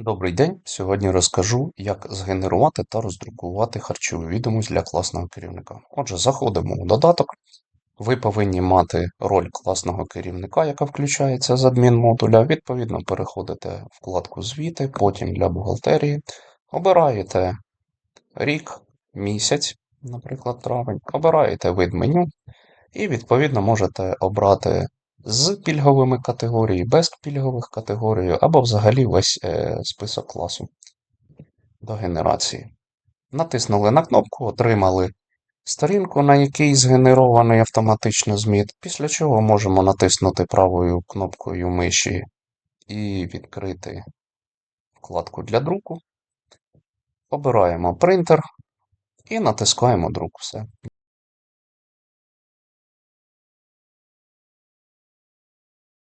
Добрий день! Сьогодні розкажу, як згенерувати та роздрукувати харчову відомість для класного керівника. Отже, заходимо у додаток. Ви повинні мати роль класного керівника, яка включається з адмінмодуля. Відповідно, переходите в вкладку Звіти, потім для бухгалтерії. Обираєте рік, місяць, наприклад, травень. Обираєте вид меню і, відповідно, можете обрати з пільговими категорій, без пільгових категорій, або взагалі весь список класу до генерації. Натиснули на кнопку, отримали сторінку, на якій згенерований автоматично зміт, після чого можемо натиснути правою кнопкою миші і відкрити вкладку для друку. Обираємо принтер і натискаємо друк. Все.